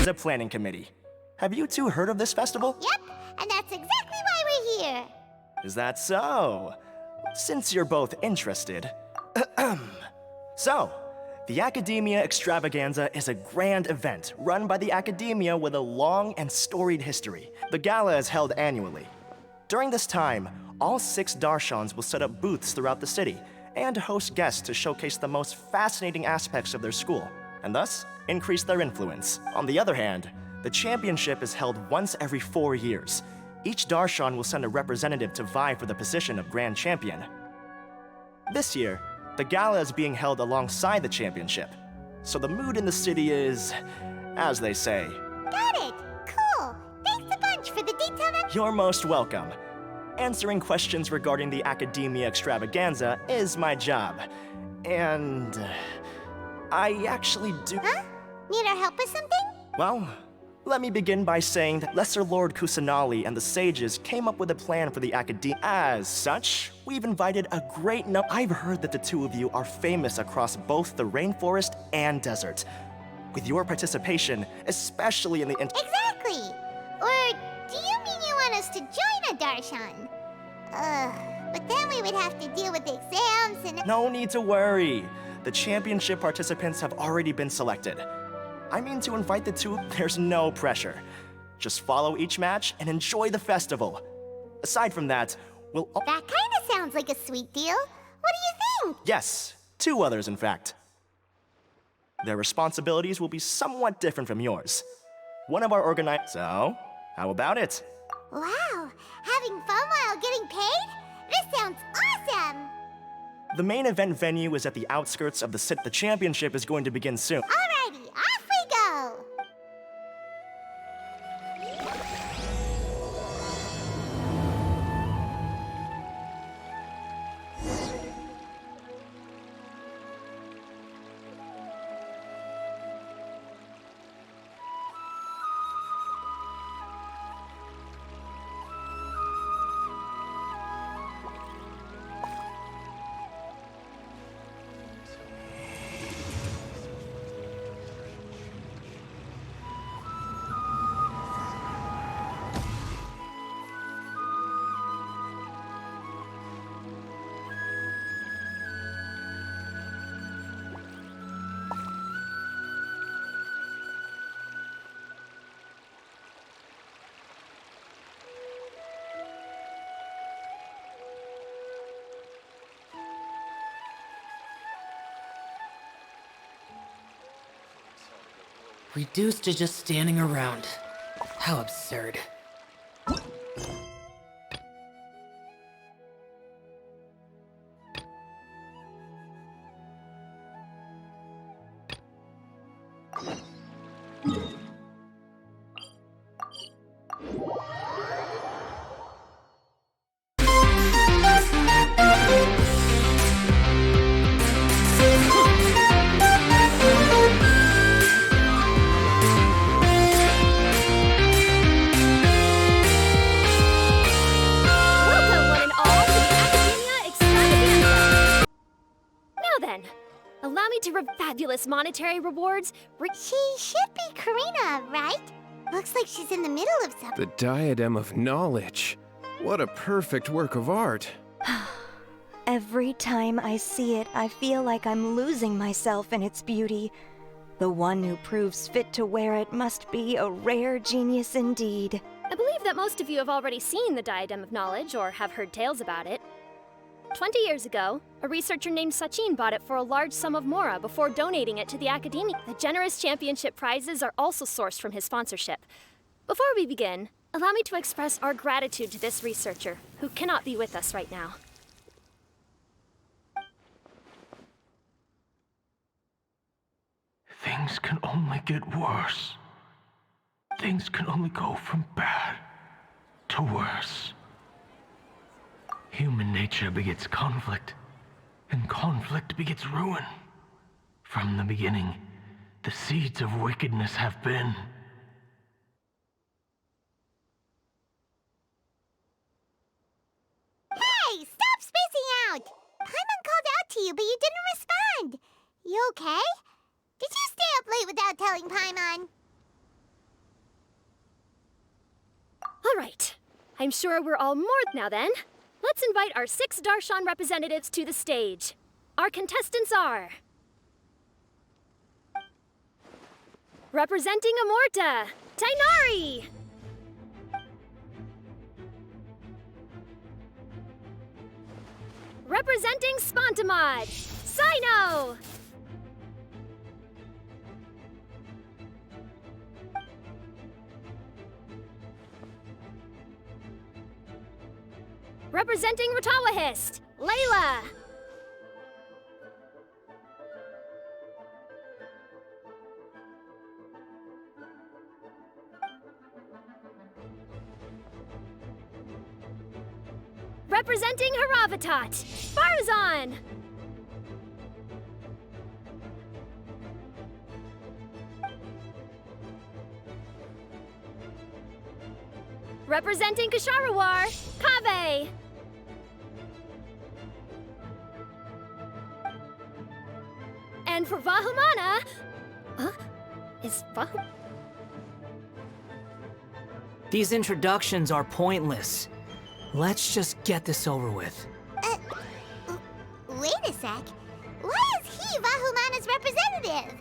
Extravaganza Planning Committee. Have you two heard of this festival? Yep, and that's exactly why we're here. Is that so? Since you're both interested. So, the Academia Extravaganza is a grand event run by the Academia with a long and storied history. The gala is held annually. During this time, all 6 Darshans will set up booths throughout the city and host guests to showcase the most fascinating aspects of their school, and thus increase their influence. On the other hand, the championship is held once every 4 years. Each Darshan will send a representative to vie for the position of Grand Champion. This year, the gala is being held alongside the championship, so the mood in the city is, as they say. Got it! Cool! Thanks a bunch for the detailed... You're most welcome. Answering questions regarding the Academia Extravaganza is my job. And... I actually do... Huh? Need our help with something? Well, let me begin by saying that Lesser Lord Kusanali and the sages came up with a plan for the Academia. As such, we've invited a great number. I've heard that the two of you are famous across both the rainforest and desert. With your participation, especially in the... Exactly! Or do you mean you want us to join a Darshan? But then we would have to deal with the exams and... No need to worry. The championship participants have already been selected. I mean to invite the two, there's no pressure. Just follow each match and enjoy the festival. Aside from that, we'll... That kinda sounds like a sweet deal. What do you think? Yes, 2 others in fact. Their responsibilities will be somewhat different from yours. One of our organizers... So, how about it? Wow, having fun while getting paid? This sounds awesome! The main event venue is at the outskirts of the city. The championship is going to begin soon. Alrighty, off we go! Reduced to just standing around. How absurd. Fabulous monetary rewards. She should be Karina, right? Looks like she's in the middle of something. The Diadem of Knowledge. What a perfect work of art. Every time I see it, I feel like I'm losing myself in its beauty. The one who proves fit to wear it must be a rare genius indeed. I believe that most of you have already seen the Diadem of Knowledge or have heard tales about it. 20 years ago, a researcher named Sachin bought it for a large sum of mora before donating it to the Academia. The generous championship prizes are also sourced from his sponsorship. Before we begin, allow me to express our gratitude to this researcher, who cannot be with us right now. Things can only get worse. Things can only go from bad to worse. Human nature begets conflict, and conflict begets ruin. From the beginning, the seeds of wickedness have been. Hey, stop spacing out! Paimon called out to you, but you didn't respond. You okay? Did you stay up late without telling Paimon? I'm sure we're all more now then. Let's invite our 6 Darshan representatives to the stage. Our contestants are... Representing Amorta, Tainari! Representing Spontamod, Sino! Representing Ratawahist, Layla! Representing Haravatat, Farzan! Representing Kasharawar, Kaveh! And for Vahumana... Is Vahumana... These introductions are pointless. Let's just get this over with. Wait a sec. Why is he Vahumana's representative?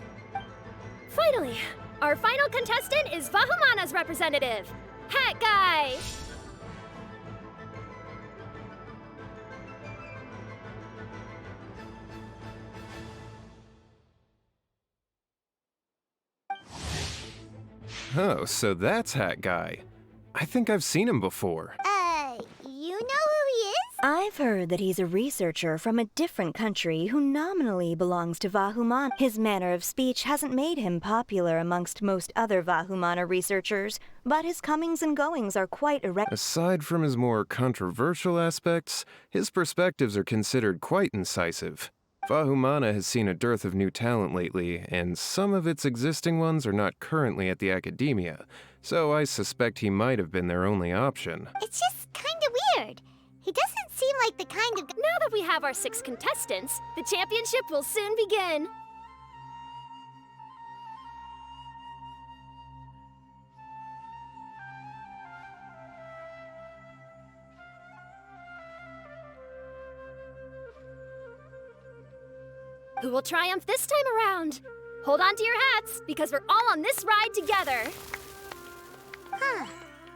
Finally, our final contestant is Vahumana's representative, Hat Guy! Oh, so that's Hat Guy. I think I've seen him before. You know who he is? I've heard that he's a researcher from a different country who nominally belongs to Vahumana. His manner of speech hasn't made him popular amongst most other Vahumana researchers, but his comings and goings are quite Aside from his more controversial aspects, his perspectives are considered quite incisive. Vahumana has seen a dearth of new talent lately, and some of its existing ones are not currently at the academia, so I suspect he might have been their only option. It's just kind of weird. He doesn't seem like the kind of... Now that we have our 6 contestants, the championship will soon begin. Who will triumph this time around? Hold on to your hats, because we're all on this ride together. Huh.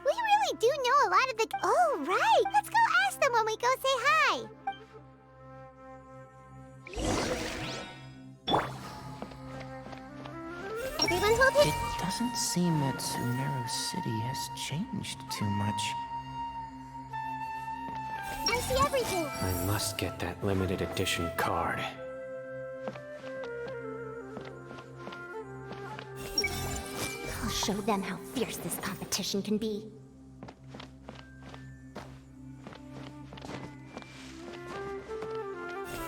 We really do know a lot of the... Oh, right! Let's go ask them when we go say hi! Everyone hold it. It doesn't seem that Sumeru City has changed too much. I see everything. I must get that limited edition card. I'll show them how fierce this competition can be.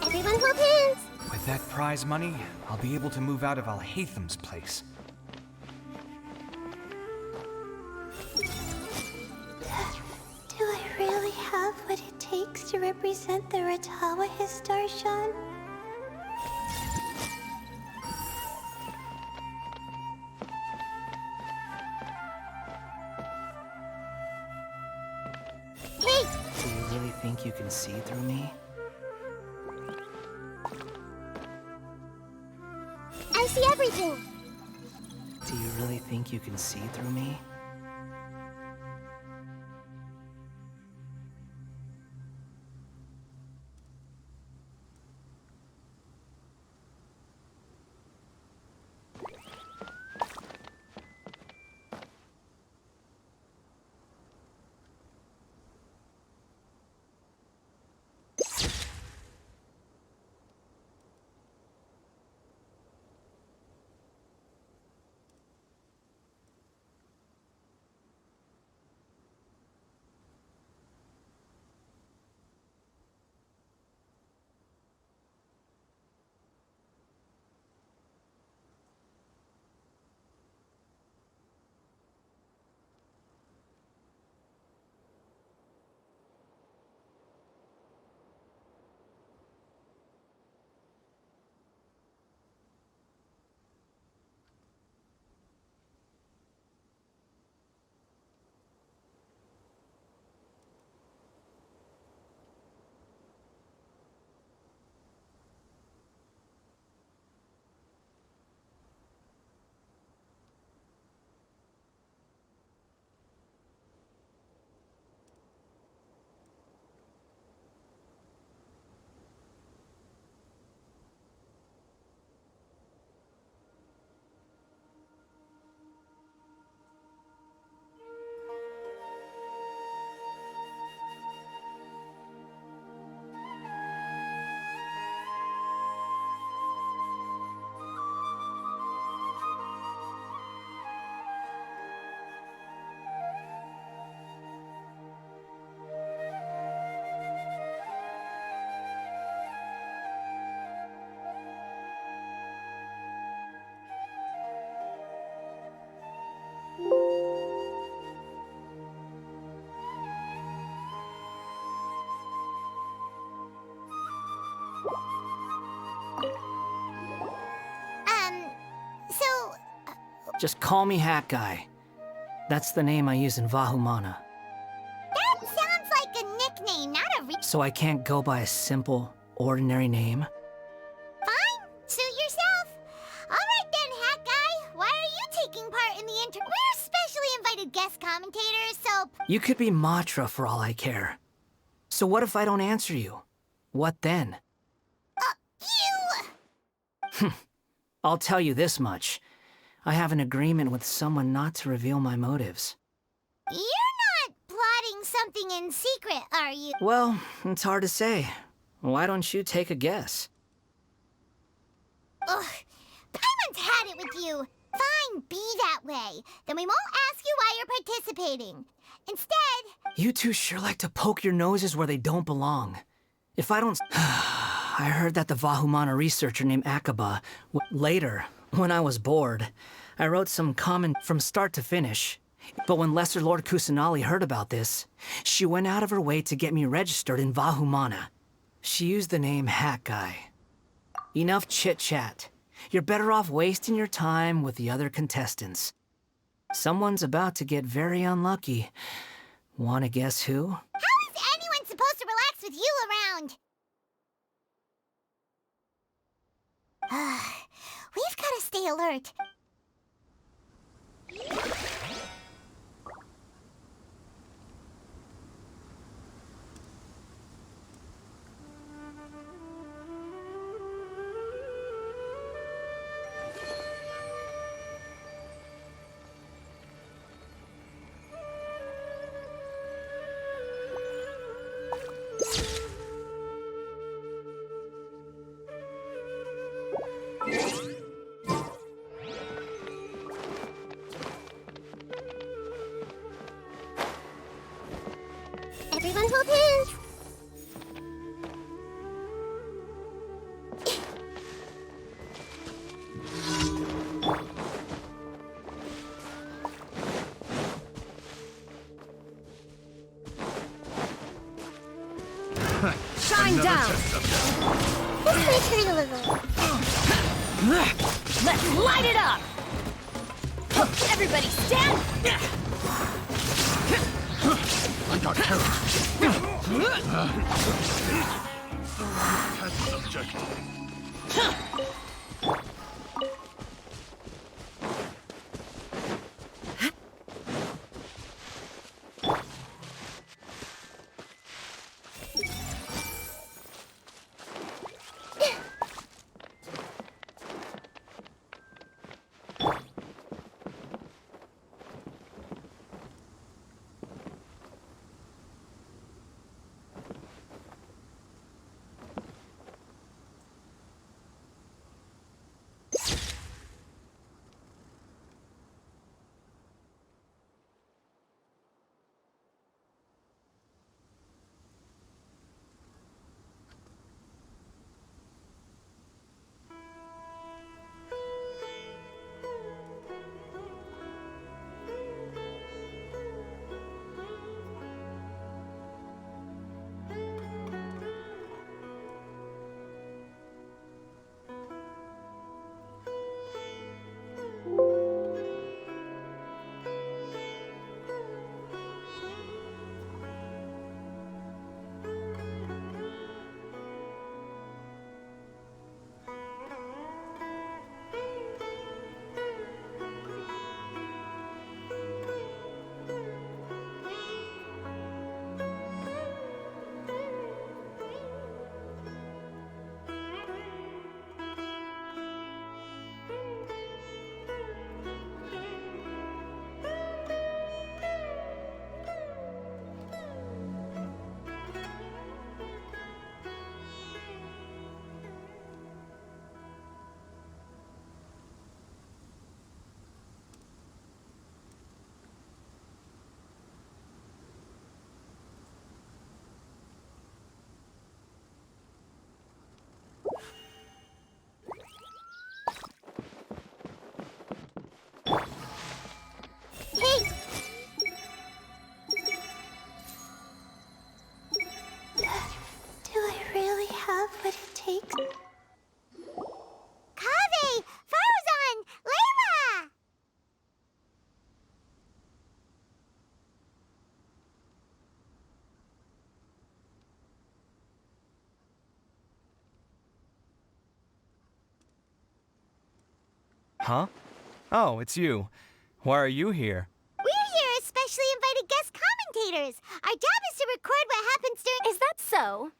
Everyone hold hands! With that prize money, I'll be able to move out of Alhatham's place. Do I really have what it takes to represent the Ratawahist Darshan? Hey! Do you really think you can see through me? I see everything! Do you really think you can see through me? Just call me Hat Guy. That's the name I use in Vahumana. That sounds like a nickname, not a So I can't go by a simple, ordinary name? Fine, suit yourself. All right then, Hat Guy. Why are you taking part in the We're specially invited guest commentators, so... You could be Matra for all I care. So what if I don't answer you? What then? You... I'll tell you this much. I have an agreement with someone not to reveal my motives. You're not plotting something in secret, are you? Well, it's hard to say. Why don't you take a guess? Ugh, Paimon's had it with you. Fine, be that way. Then we won't ask you why you're participating. Instead... You two sure like to poke your noses where they don't belong. If I don't... I heard that the Vahumana researcher named Akaba... Later, when I was bored, I wrote some comment from start to finish. But when Lesser Lord Kusanali heard about this, she went out of her way to get me registered in Vahumana. She used the name Hat Guy. Enough chit-chat. You're better off wasting your time with the other contestants. Someone's about to get very unlucky. Wanna guess who? How is anyone supposed to relax with you around? We've gotta stay alert. Everyone hold hands. Shine down! This may turn a little. Let's light it up! Everybody stand! I got carried. That's an objective. Huh? Oh, it's you. Why are you here? We're here as specially invited guest commentators. Our job is to record what happens during... Is that so?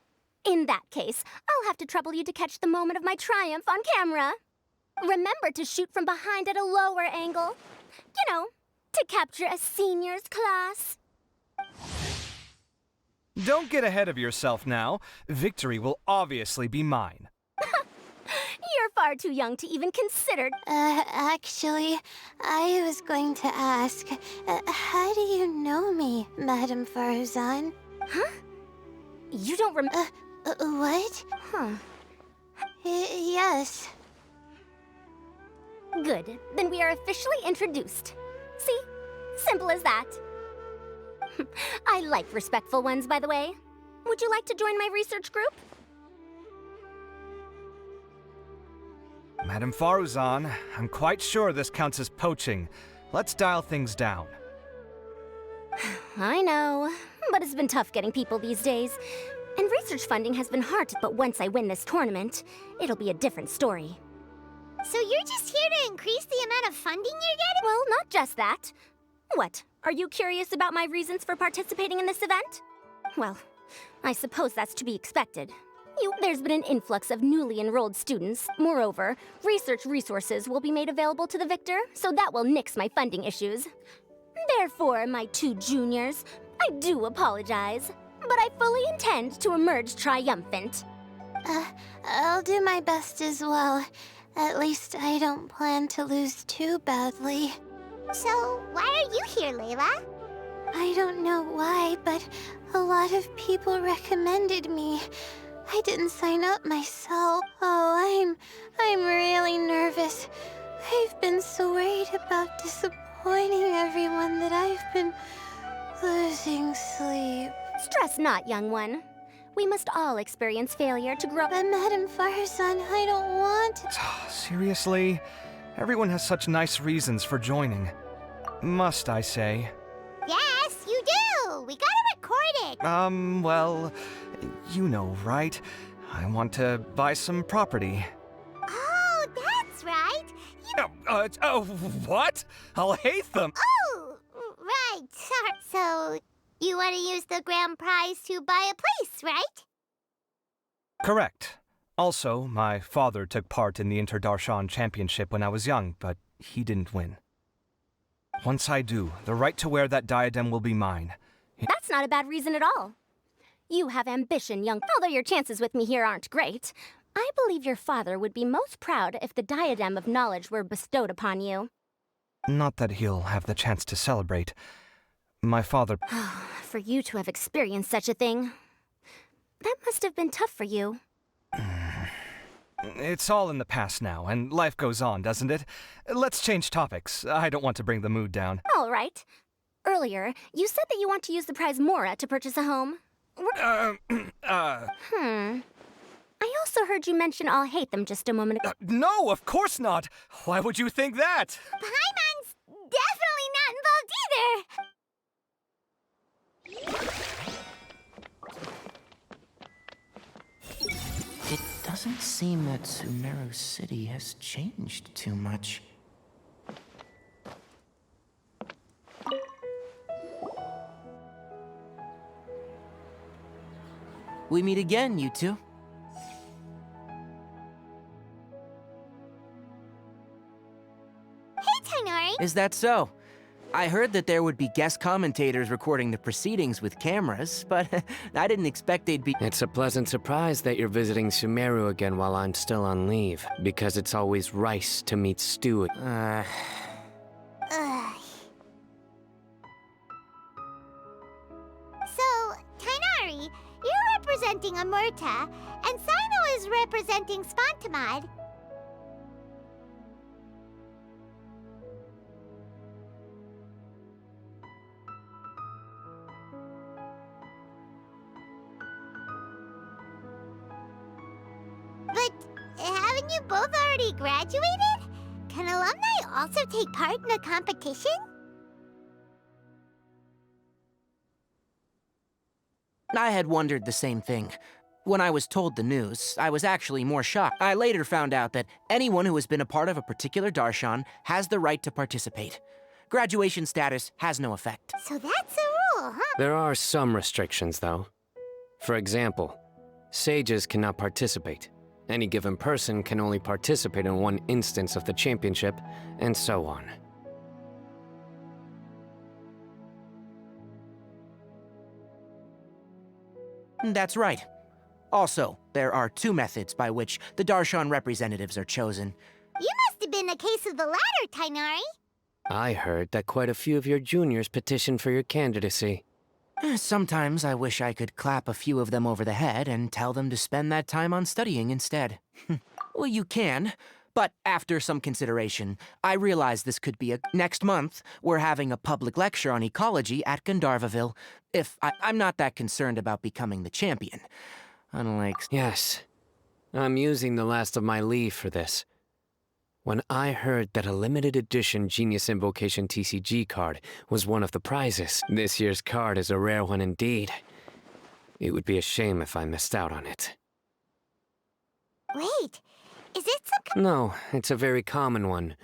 In that case, I'll have to trouble you to catch the moment of my triumph on camera. Remember to shoot from behind at a lower angle. You know, to capture a seniors class. Don't get ahead of yourself now. Victory will obviously be mine. You're far too young to even consider... Actually, I was going to ask, how do you know me, Madame Farzan? Huh? You don't What? Huh. Yes. Good. Then we are officially introduced. See? Simple as that. I like respectful ones, by the way. Would you like to join my research group? Madame Faruzan, I'm quite sure this counts as poaching. Let's dial things down. I know, but it's been tough getting people these days. And research funding has been hard, but once I win this tournament, it'll be a different story. So you're just here to increase the amount of funding you're getting? Well, not just that. What, are you curious about my reasons for participating in this event? Well, I suppose that's to be expected. There's been an influx of newly enrolled students. Moreover, research resources will be made available to the victor, so that will nix my funding issues. Therefore, my two juniors, I do apologize, but I fully intend to emerge triumphant. I'll do my best as well. At least I don't plan to lose too badly. So, why are you here, Layla? I don't know why, but a lot of people recommended me. I didn't sign up myself. Oh, I'm really nervous. I've been so worried about disappointing everyone that I've been losing sleep. Stress not, young one. We must all experience failure to grow. But Madame Farzan, I don't want to... Seriously? Everyone has such nice reasons for joining. Must I say? Yes, you do! We gotta record it! Well, you know, right? I want to buy some property. Oh, that's right! What? I'll hate them! Oh, right, sorry. So, you want to use the grand prize to buy a place, right? Correct. Also, my father took part in the Inter-Darshan Championship when I was young, but he didn't win. Once I do, the right to wear that diadem will be mine. That's not a bad reason at all. You have ambition, young... Although your chances with me here aren't great, I believe your father would be most proud if the diadem of knowledge were bestowed upon you. Not that he'll have the chance to celebrate. My father... For you to have experienced such a thing, that must have been tough for you. It's all in the past now, and life goes on, doesn't it? Let's change topics. I don't want to bring the mood down. All right. Earlier, you said that you want to use the prize Mora to purchase a home. I also heard you mention I'll hate them just a moment ago. No, of course not! Why would you think that? Paimon's definitely not involved either! It doesn't seem that Sumeru City has changed too much. We meet again, you two. Hey, Tainari! Is that so? I heard that there would be guest commentators recording the proceedings with cameras, but I didn't expect they'd be... It's a pleasant surprise that you're visiting Sumeru again while I'm still on leave, because it's always rice to meet stew. Ugh. So, Tainari, you're representing Amurta, and Sino is representing Spontamad. But haven't you both already graduated? Can alumni also take part in a competition? I had wondered the same thing. When I was told the news, I was actually more shocked. I later found out that anyone who has been a part of a particular darshan has the right to participate. Graduation status has no effect. So that's a rule, huh? There are some restrictions, though. For example, sages cannot participate. Any given person can only participate in one instance of the championship, and so on. That's right. Also, there are 2 methods by which the darshan representatives are chosen. You must have been a case of the latter, Tainari. I heard that quite a few of your juniors petitioned for your candidacy. Sometimes I wish I could clap a few of them over the head and tell them to spend that time on studying instead. Well, you can, but after some consideration, I realize this could be next month, we're having a public lecture on ecology at Gandharvaville. I'm not that concerned about becoming the champion. Unlike... Yes. I'm using the last of my leave for this. When I heard that a limited edition Genius Invocation TCG card was one of the prizes, this year's card is a rare one indeed. It would be a shame if I missed out on it. Wait, is it some... No, it's a very common one.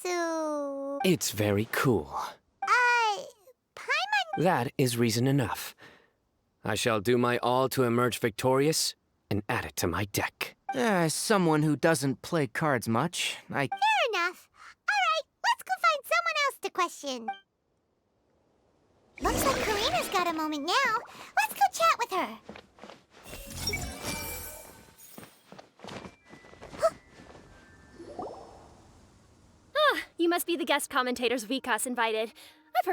So... It's very cool. Paimon... That is reason enough. I shall do my all to emerge victorious and add it to my deck. As someone who doesn't play cards much, Fair enough. All right, let's go find someone else to question. Looks like Karina's got a moment now. Let's go chat with her. You must be the guest commentators Vikas invited.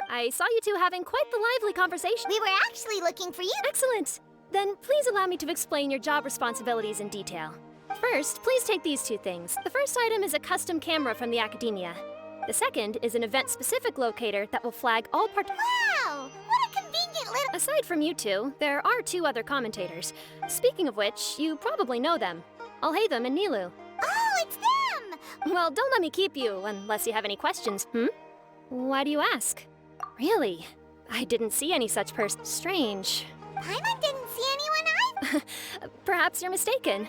I saw you two having quite the lively conversation. We were actually looking for you. Excellent. Then please allow me to explain your job responsibilities in detail. First, please take these 2 things. The first item is a custom camera from the Academia. The second is an event-specific locator that will flag all Wow! What a convenient little... Aside from you 2, there are 2 other commentators. Speaking of which, you probably know them. Alhaitham and Nilu. Oh, it's them! Well, don't let me keep you, unless you have any questions, Why do you ask? Really? I didn't see any such person. Strange. Paimon didn't see anyone either. Perhaps you're mistaken.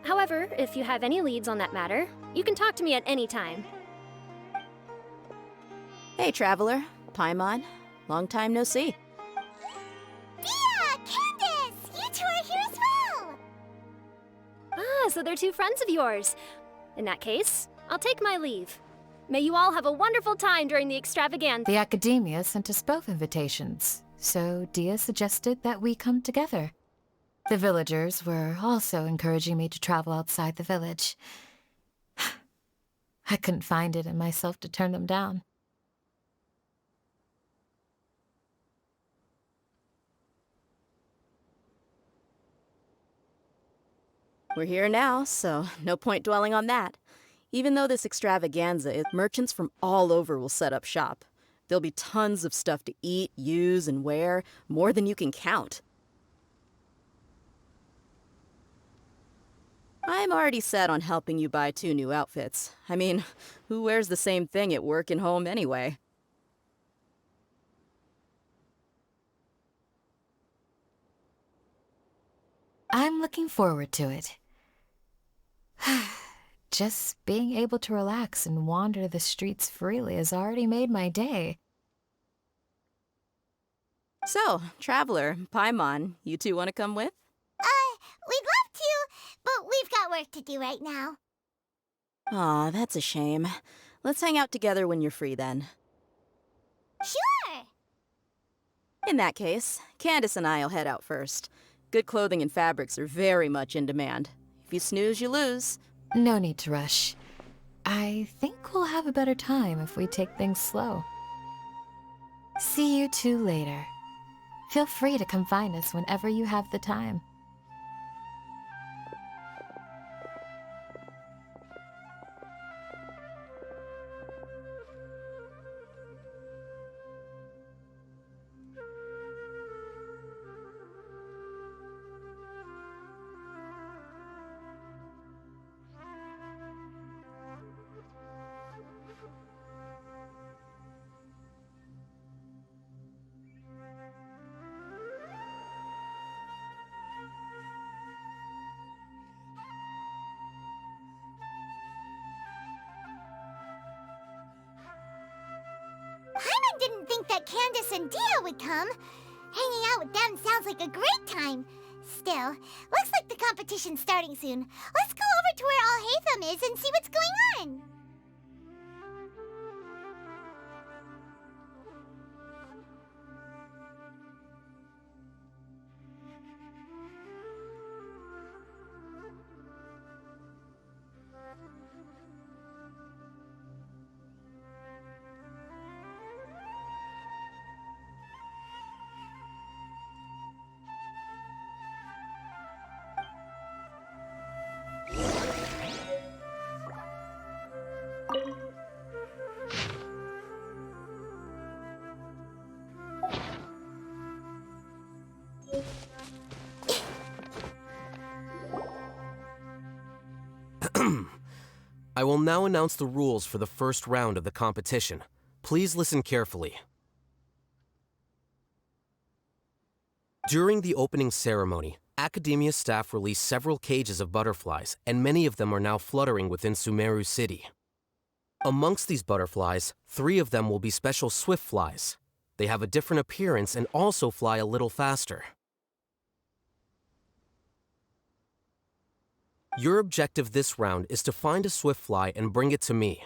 However, if you have any leads on that matter, you can talk to me at any time. Hey, Traveler. Paimon. Long time no see. Dia! Candace! You 2 are here as well! Ah, so they're 2 friends of yours. In that case, I'll take my leave. May you all have a wonderful time during the extravaganza. The Academia sent us both invitations, so Dia suggested that we come together. The villagers were also encouraging me to travel outside the village. I couldn't find it in myself to turn them down. We're here now, so no point dwelling on that. Even though this extravaganza, merchants from all over will set up shop. There'll be tons of stuff to eat, use, and wear, more than you can count. I'm already set on helping you buy 2 new outfits. I mean, who wears the same thing at work and home anyway? I'm looking forward to it. Just being able to relax and wander the streets freely has already made my day. So, Traveler, Paimon, you 2 want to come with? We'd love to, but we've got work to do right now. Aw, that's a shame. Let's hang out together when you're free then. Sure! In that case, Candace and I'll head out first. Good clothing and fabrics are very much in demand. If you snooze, you lose. No need to rush. I think we'll have a better time if we take things slow. See you 2 later. Feel free to come find us whenever you have the time. didn't think that Candace and Dia would come. Hanging out with them sounds like a great time. Still, looks like the competition's starting soon. Let's go over to where Alhaitham is and see what's going on. I will now announce the rules for the first round of the competition. Please listen carefully. During the opening ceremony, Academia staff released several cages of butterflies, and many of them are now fluttering within Sumeru City. Amongst these butterflies, 3 of them will be special swift flies. They have a different appearance and also fly a little faster. Your objective this round is to find a swift fly and bring it to me.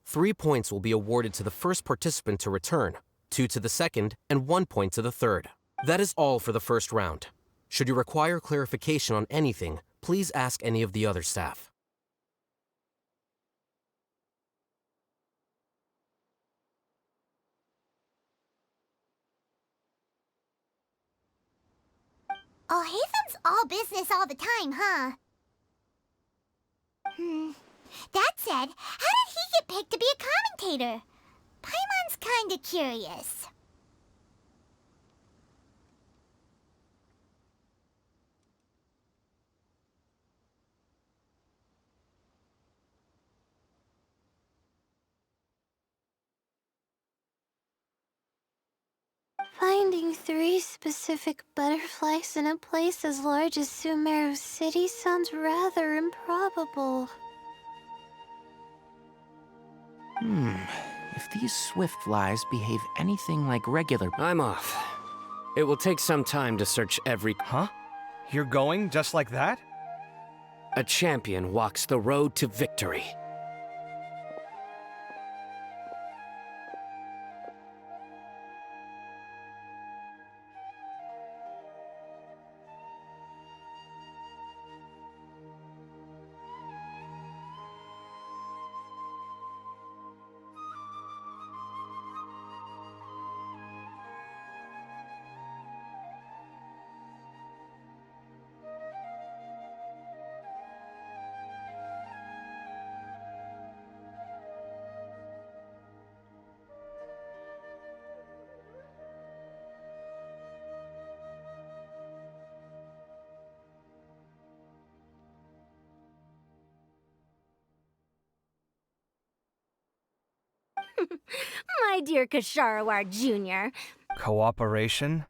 3 points will be awarded to the first participant to return, 2 to the second, and 1 point to the third. That is all for the first round. Should you require clarification on anything, please ask any of the other staff. Alhaitham's all business all the time, huh? That said, how did he get picked to be a commentator? Paimon's kinda curious. Finding 3 specific butterflies in a place as large as Sumeru City sounds rather improbable. If these swift flies behave anything like regular... I'm off. It will take some time to search every... Huh? You're going just like that? A champion walks the road to victory. My dear Kasharawar Jr. Cooperation?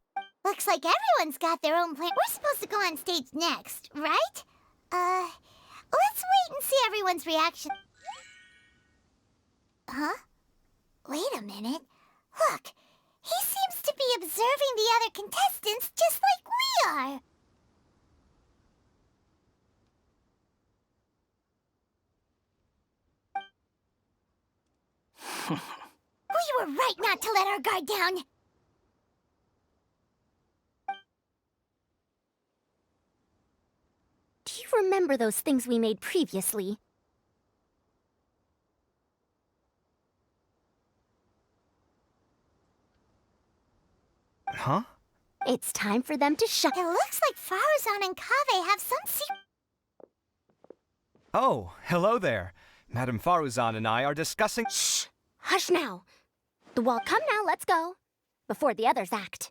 Looks like everyone's got their own plan. We're supposed to go on stage next, right? Let's wait and see everyone's reaction. Huh? Wait a minute. Look, he seems to be observing the other contestants just like we are. We were right not to let our guard down. Do you remember those things we made previously? Huh? It's time for them to shut. It looks like Faruzan and Kaveh have some secret. Oh, hello there. Madame Faruzan and I are discussing... Shh! Hush now. Well, come now, let's go. Before the others act.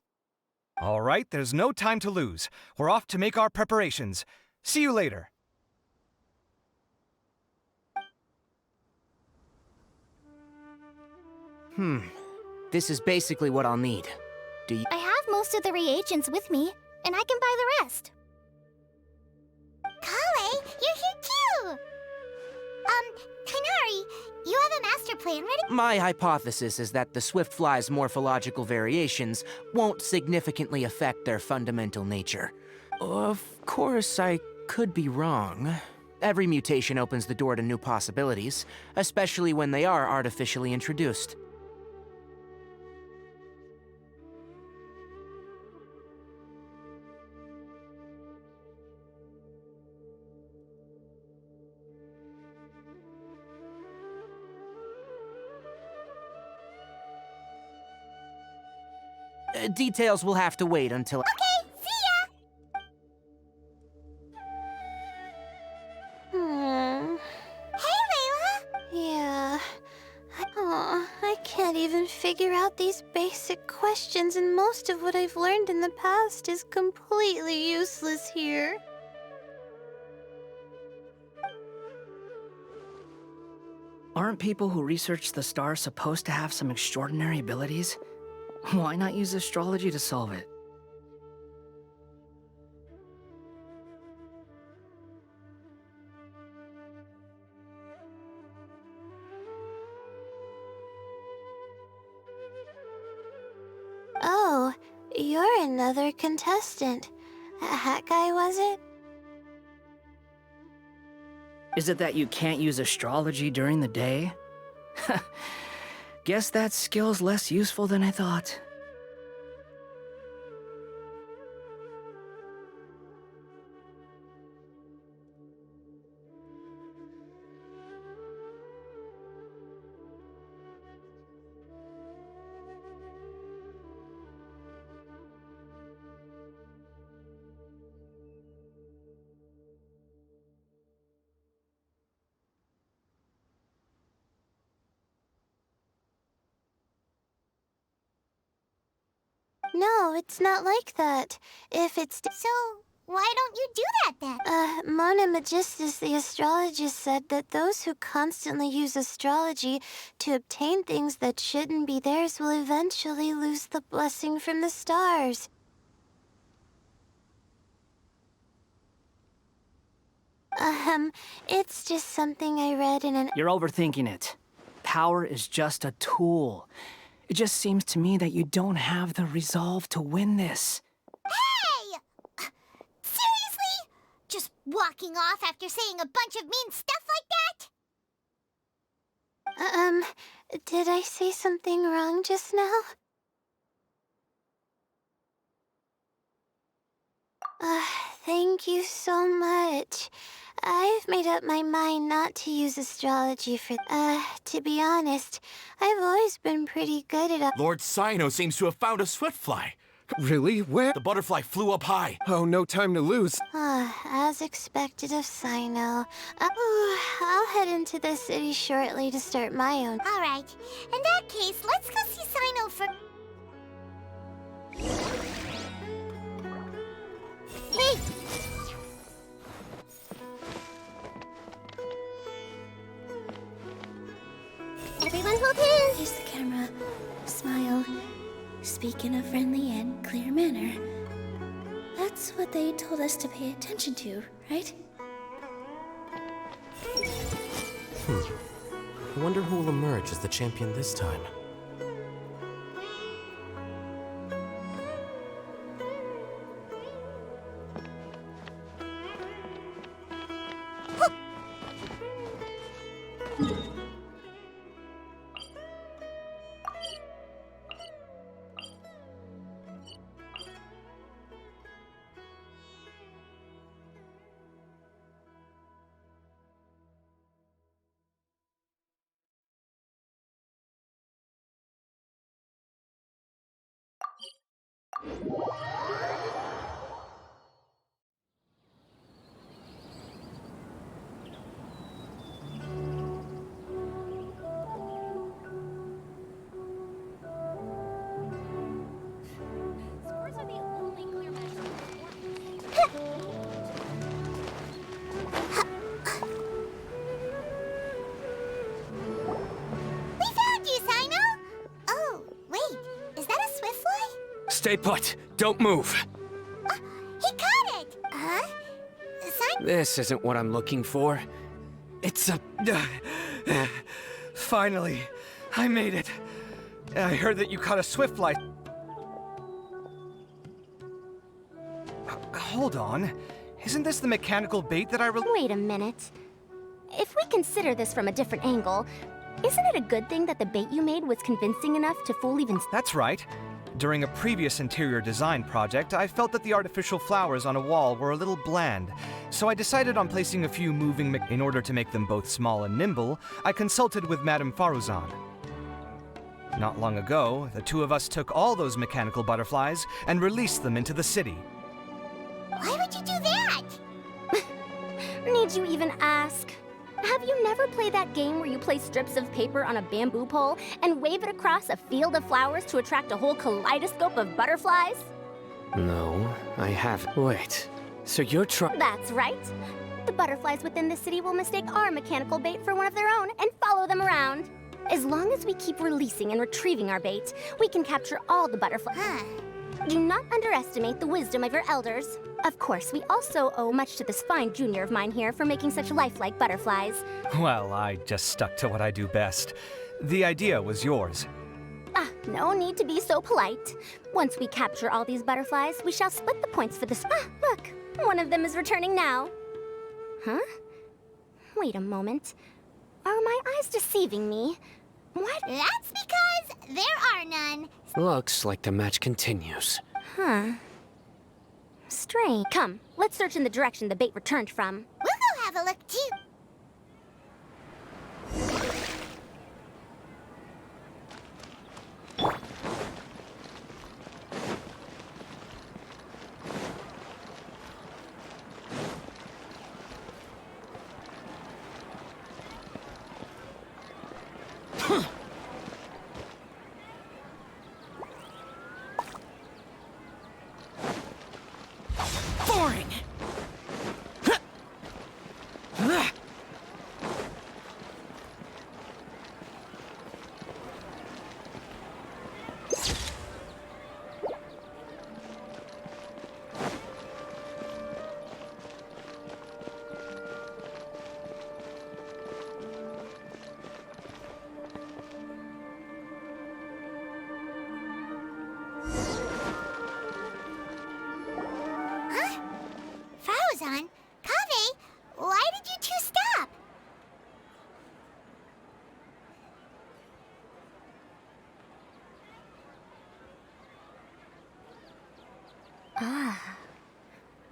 All right, there's no time to lose. We're off to make our preparations. See you later. This is basically what I'll need. Do you... I have most of the reagents with me, and I can buy the rest. Kale, you're here too! Kainari, You have a master plan ready? My hypothesis is that the Swiftfly's morphological variations won't significantly affect their fundamental nature. Of course, I could be wrong. Every mutation opens the door to new possibilities, especially when they are artificially introduced. Details will have to wait until... Okay, see ya! Hey, Layla! Yeah. I can't even figure out these basic questions, and most of what I've learned in the past is completely useless here. Aren't people who research the stars supposed to have some extraordinary abilities? Why not use astrology to solve it? Oh, you're another contestant. That guy, was it? Is it that you can't use astrology during the day? Guess that skill's less useful than I thought. No, it's not like that. If it's... So, why don't you do that then? Mona Magistus, the astrologist, said that those who constantly use astrology to obtain things that shouldn't be theirs will eventually lose the blessing from the stars. It's just something I read in an... You're overthinking it. Power is just a tool. It just seems to me that you don't have the resolve to win this. Hey! Seriously? Just walking off after saying a bunch of mean stuff like that? Did I say something wrong just now? Thank you so much. I've made up my mind not to use astrology for... to be honest, I've always been pretty good at... Lord Cyno seems to have found a Swiftfly. Really? Where? The butterfly flew up high. Oh, no time to lose. As expected of Cyno. I'll head into the city shortly to start my own... All right. In that case, let's go see Cyno for... Hey! Everyone hold hands! Here's the camera. Smile. Speak in a friendly and clear manner. That's what they told us to pay attention to, right? I wonder who will emerge as the champion this time. Stay put. Don't move. He caught it! This isn't what I'm looking for. It's a... Finally, I made it. I heard that you caught a swiftfly. Hold on. Isn't this the mechanical bait that I Wait a minute. If we consider this from a different angle, isn't it a good thing that the bait you made was convincing enough to fool even... That's right. During a previous interior design project, I felt that the artificial flowers on a wall were a little bland, so I decided on placing a few moving in order to make them both small and nimble. I consulted with Madame Faruzan. Not long ago, the two of us took all those mechanical butterflies and released them into the city. Why would you do that? Need you even ask? Have you never played that game where you place strips of paper on a bamboo pole and wave it across a field of flowers to attract a whole kaleidoscope of butterflies? No, I haven't. Wait, so you're trying... That's right. The butterflies within the city will mistake our mechanical bait for one of their own and follow them around. As long as we keep releasing and retrieving our bait, we can capture all the butterflies. Do not underestimate the wisdom of your elders. Of course, we also owe much to this fine junior of mine here for making such lifelike butterflies. Well, I just stuck to what I do best. The idea was yours. No need to be so polite. Once we capture all these butterflies, we shall split the points for this. Look, one of them is returning now. Huh? Wait a moment. Are my eyes deceiving me? What? That's because there are none. Looks like the match continues. Huh. Strange. Come, let's search in the direction the bait returned from. We'll go have a look, too. Boring! Faruzan, Kaveh, why did you two stop?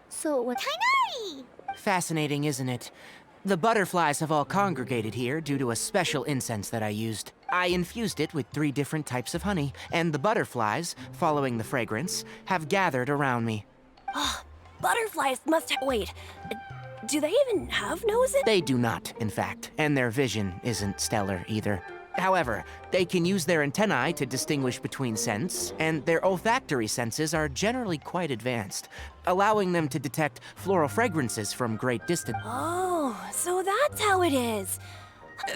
So what? Tainari! Fascinating, isn't it? The butterflies have all congregated here due to a special incense that I used. I infused it with 3 different types of honey, and the butterflies, following the fragrance, have gathered around me. Butterflies must have... Wait, do they even have noses? They do not, in fact, and their vision isn't stellar either. However, they can use their antennae to distinguish between scents, and their olfactory senses are generally quite advanced, allowing them to detect floral fragrances from great distance. Oh, so that's how it is.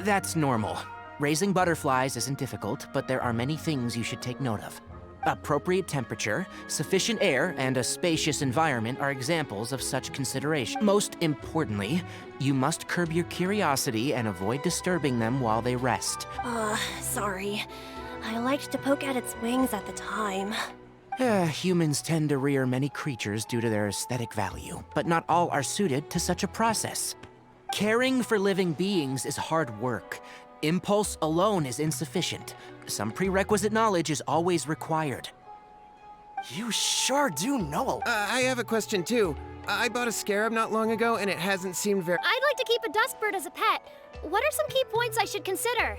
That's normal. Raising butterflies isn't difficult, but there are many things you should take note of. Appropriate temperature, sufficient air, and a spacious environment are examples of such consideration. Most importantly, you must curb your curiosity and avoid disturbing them while they rest. Sorry. I liked to poke at its wings at the time. Humans tend to rear many creatures due to their aesthetic value, but not all are suited to such a process. Caring for living beings is hard work. Impulse alone is insufficient. Some prerequisite knowledge is always required. You sure do know. I have a question too. I bought a scarab not long ago and it hasn't seemed very... I'd like to keep a dustbird as a pet. What are some key points I should consider?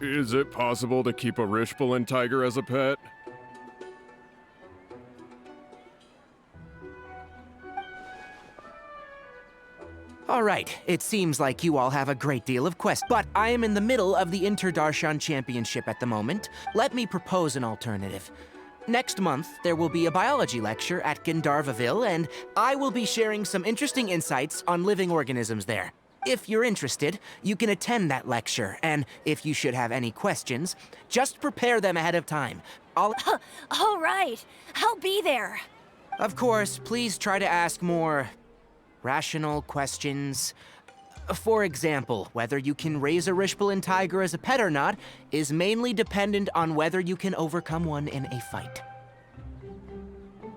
Is it possible to keep a Rishbalin tiger as a pet? All right, it seems like you all have a great deal of questions, but I am in the middle of the Inter-Darshan Championship at the moment. Let me propose an alternative. Next month, there will be a biology lecture at Gandharvaville, and I will be sharing some interesting insights on living organisms there. If you're interested, you can attend that lecture, and if you should have any questions, just prepare them ahead of time. All right, I'll be there. Of course, please try to ask more rational questions. For example, whether you can raise a Rishpalin tiger as a pet or not is mainly dependent on whether you can overcome one in a fight.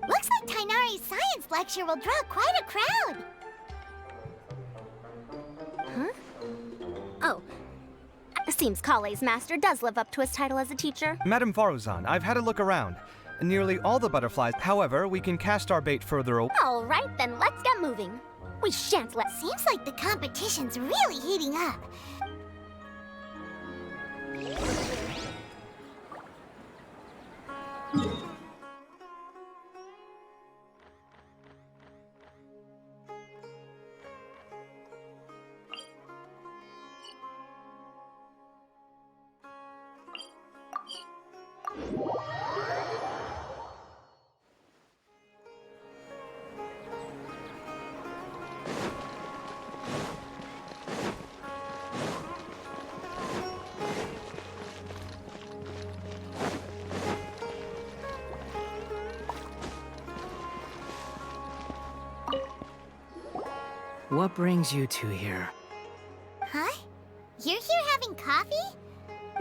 Looks like Tainari's science lecture will draw quite a crowd. Huh? Oh. Seems Kale's master does live up to his title as a teacher. Madame Varuzan, I've had a look around. Nearly all the butterflies. However, we can cast our bait further away. All right, then let's get moving. We shan't let... Seems like the competition's really heating up. What brings you two here? Huh? You're here having coffee?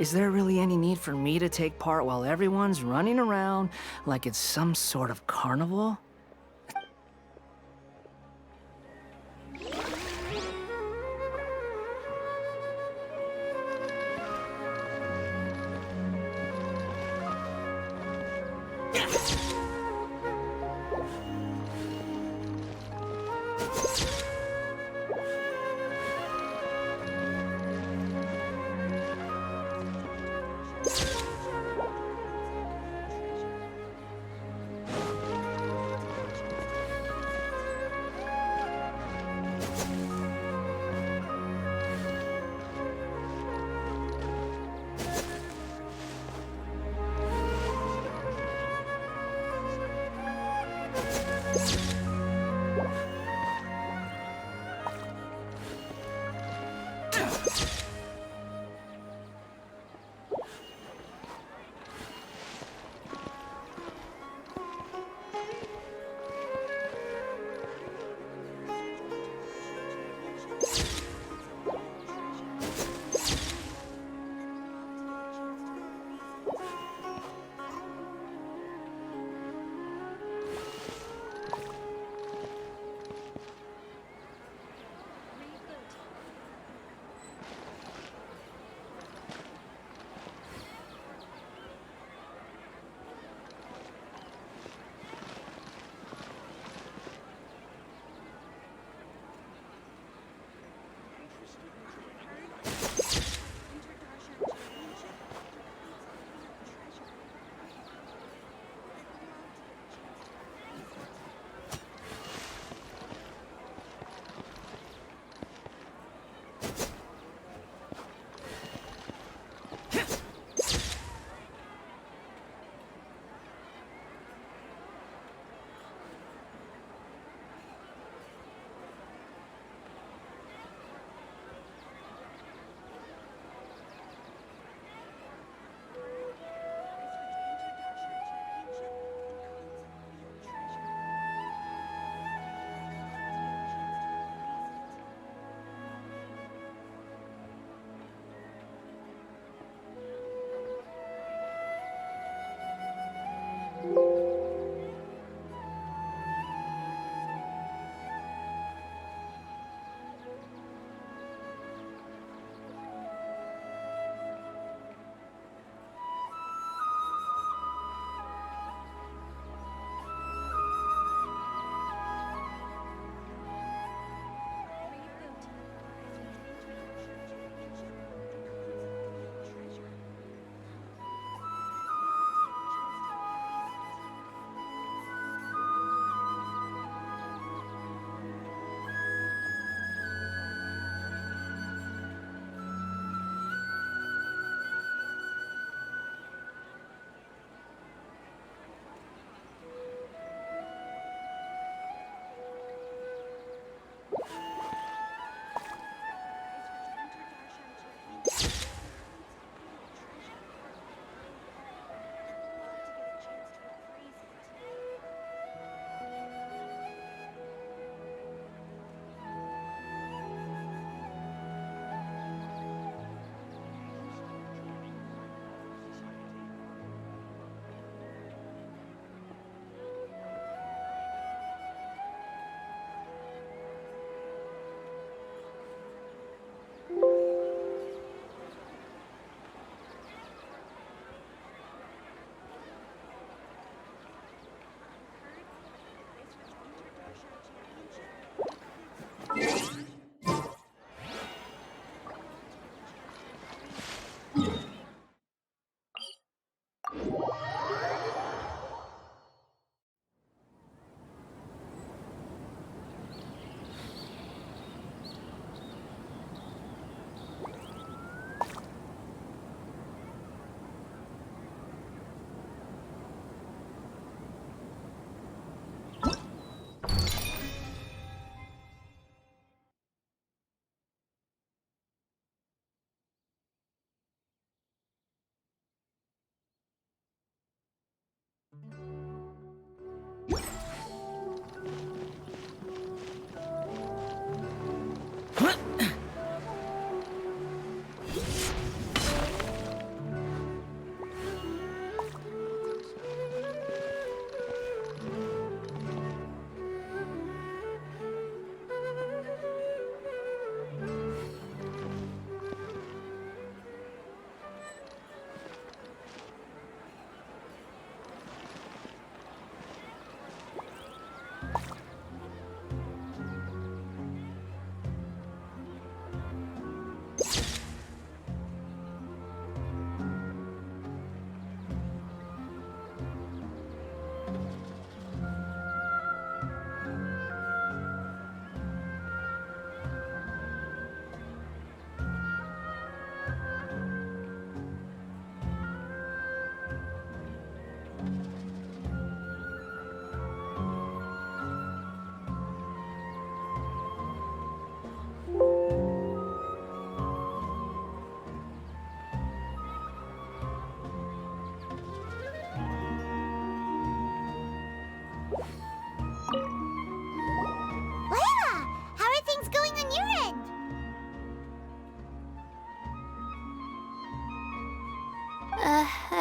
Is there really any need for me to take part while everyone's running around like it's some sort of carnival?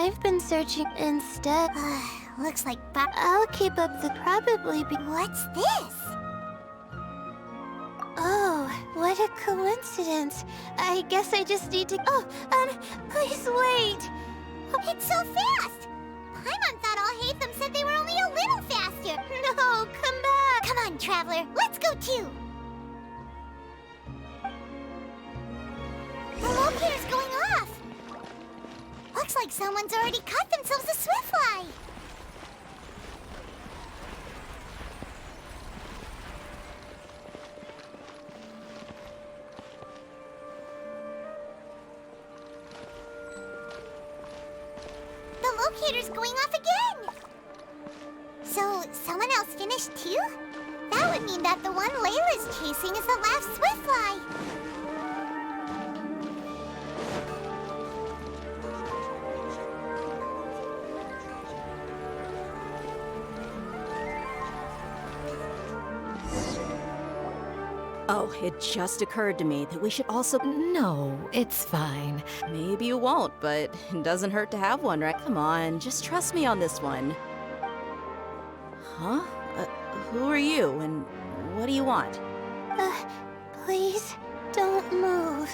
I've been searching instead. Looks like I'll keep up the probably be. What's this? Oh, what a coincidence. I guess I just need to. Oh, please wait. It's so fast! Paimon thought all Hatham said they were only a little faster. No, come back. Come on, Traveler, let's go too. The locator's going off. Looks like someone's already cut themselves a swiftfly. The locator's going off again. So, someone else finished too? That would mean that the one Layla's chasing is the last swiftfly. Oh, it just occurred to me that we should also... No, it's fine. Maybe you won't, but it doesn't hurt to have one, right? Come on, just trust me on this one. Huh? Who are you, and what do you want? Please, don't move.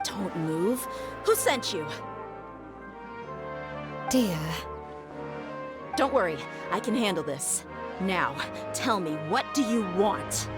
Don't move? Who sent you? Dear. Don't worry, I can handle this. Now, tell me, what do you want?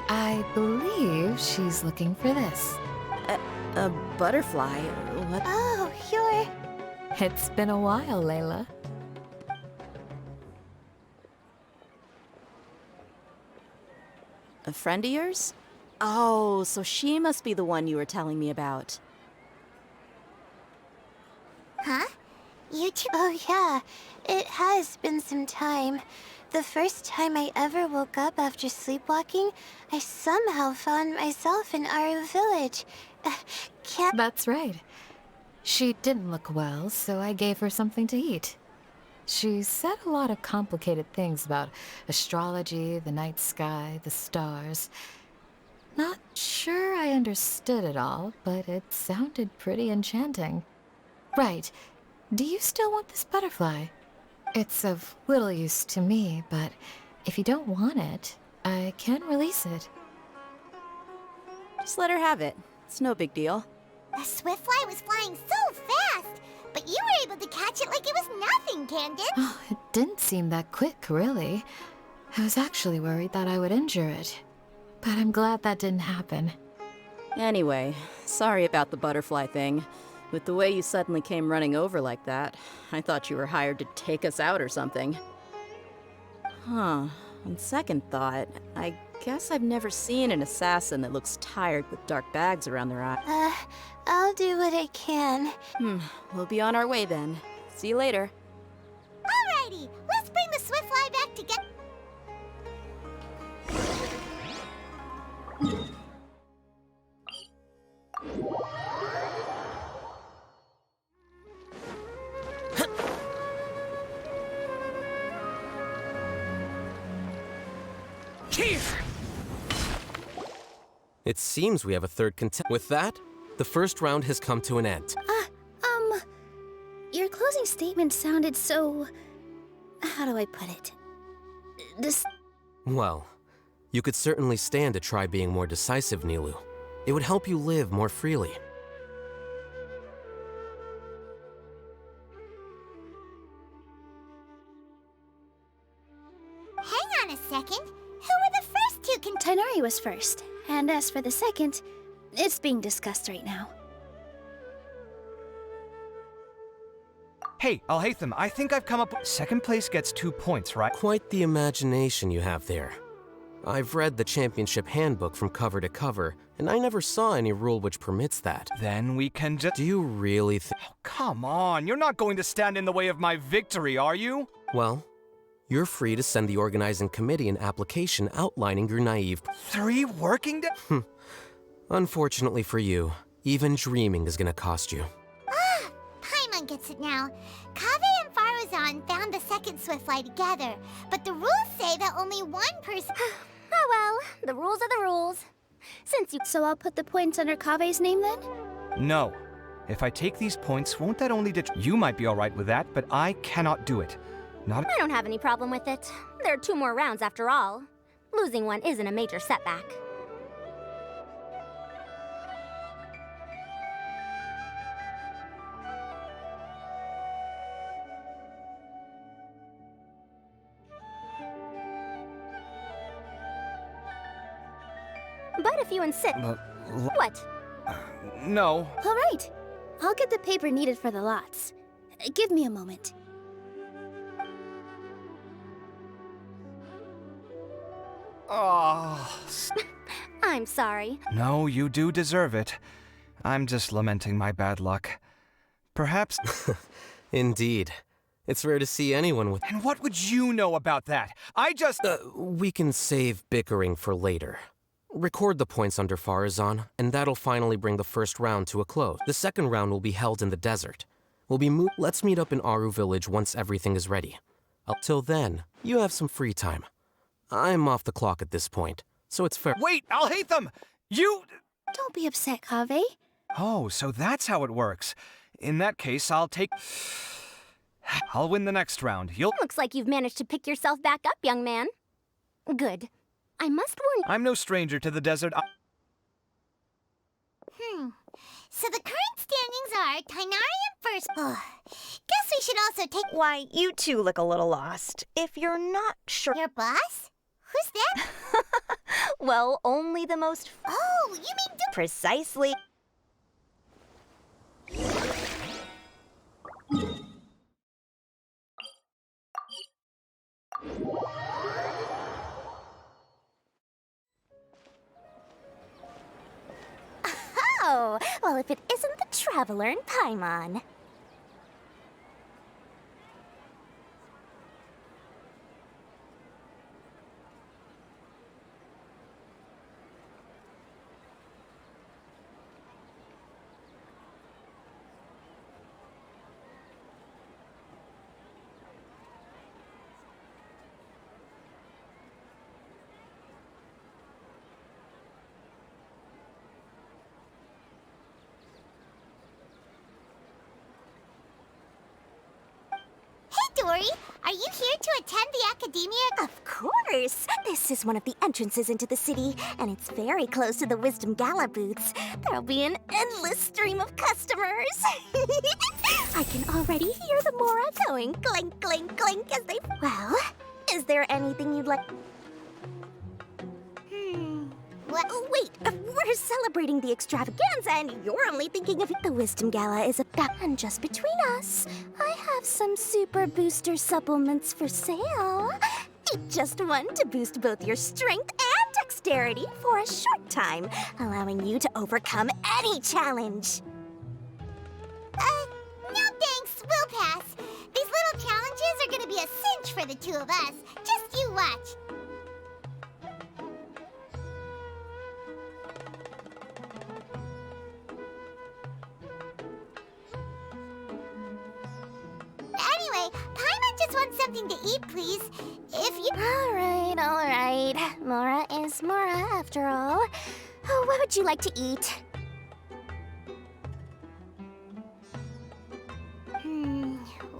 I believe she's looking for this. A butterfly? What? Oh, you're... It's been a while, Layla. A friend of yours? Oh, so she must be the one you were telling me about. Huh? You two? Oh yeah, it has been some time. The first time I ever woke up after sleepwalking, I somehow found myself in Aru village. That's right. She didn't look well, so I gave her something to eat. She said a lot of complicated things about astrology, the night sky, the stars. Not sure I understood it all, but it sounded pretty enchanting. Right. Do you still want this butterfly? It's of little use to me, but if you don't want it, I can release it. Just let her have it. It's no big deal. The swiftfly was flying so fast, but you were able to catch it like it was nothing, Candid. Oh, it didn't seem that quick, really. I was actually worried that I would injure it, but I'm glad that didn't happen. Anyway, sorry about the butterfly thing. With the way you suddenly came running over like that, I thought you were hired to take us out or something. Huh. On second thought, I guess I've never seen an assassin that looks tired with dark bags around their eyes. I'll do what I can. We'll be on our way then. See you later. Alrighty, let's bring the swiftfly back together. Here! It seems we have a third contestant. With that, the first round has come to an end. Your closing statement sounded so... How do I put it? Well, you could certainly stand to try being more decisive, Nilu. It would help you live more freely. Hang on a second. Who were the first two Tighnari was first, and as for the second, it's being discussed right now. Hey, Alhaitham, I think I've come up with... Second place gets 2 points, right? Quite the imagination you have there. I've read the championship handbook from cover to cover, and I never saw any rule which permits that. Then we can just... Do you really think... Oh, come on, you're not going to stand in the way of my victory, are you? Well, you're free to send the organizing committee an application outlining your naive... 3 working days? Unfortunately for you, even dreaming is gonna cost you. Ah, Paimon gets it now. Kaveh and Faruzan found the second Swiftfly together, but the rules say that only one person... Oh well, the rules are the rules. Since you... So I'll put the points under Kaveh's name then? No. If I take these points, won't that only You might be alright with that, but I cannot do it. Not... I don't have any problem with it. There are 2 more rounds after all. Losing one isn't a major setback. But if you insist... What? No. All right. I'll get the paper needed for the lots. Give me a moment. Oh. I'm sorry. No, you do deserve it. I'm just lamenting my bad luck. Perhaps... Indeed. It's rare to see anyone with... And what would you know about that? I just... We can save bickering for later. Record the points under Faruzan, and that'll finally bring the first round to a close. The second round will be held in the desert. Let's meet up in Aru Village once everything is ready. Till then, you have some free time. I'm off the clock at this point, so it's fair. Wait, I'll hate them! You... Don't be upset, Kaveh. Oh, so that's how it works. In that case, I'll win the next round. Looks like you've managed to pick yourself back up, young man. Good. I must warn you. I'm no stranger to the desert. So the current standings are Tainari in first. Guess we should also take... Why, you two look a little lost. If you're not sure... Your boss? Who's that? Well, only the most... Oh, you mean... Precisely. Oh, well, if it isn't the Traveler in Paimon. Dory, are you here to attend the Academia? Of course! This is one of the entrances into the city, and it's very close to the Wisdom Gala booths. There'll be an endless stream of customers. I can already hear the Mora going clink, clink, clink as they... Well, is there anything you'd like... What? Wait, we're celebrating the extravaganza, and you're only thinking of the Wisdom Gala is about... And just between us, I have some super booster supplements for sale. Eat just one to boost both your strength and dexterity for a short time, allowing you to overcome any challenge. No thanks, we'll pass. These little challenges are gonna be a cinch for the 2 of us. Just you watch. Anyway, Paimon just wants something to eat, please. If you... All right. Mora is Mora, after all. Oh, what would you like to eat?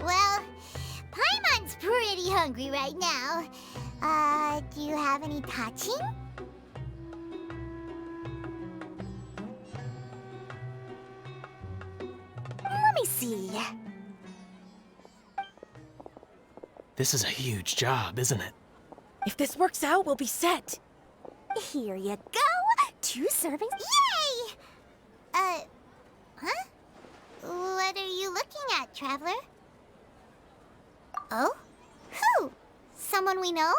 Well, Paimon's pretty hungry right now. Do you have any touching? Let me see. This is a huge job, isn't it? If this works out, we'll be set. Here you go. 2 servings. Yay! Huh? What are you looking at, Traveler? Oh? Who? Someone we know?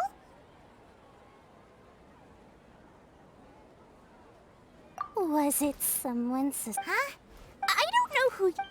Was it someone's... Huh? I don't know who...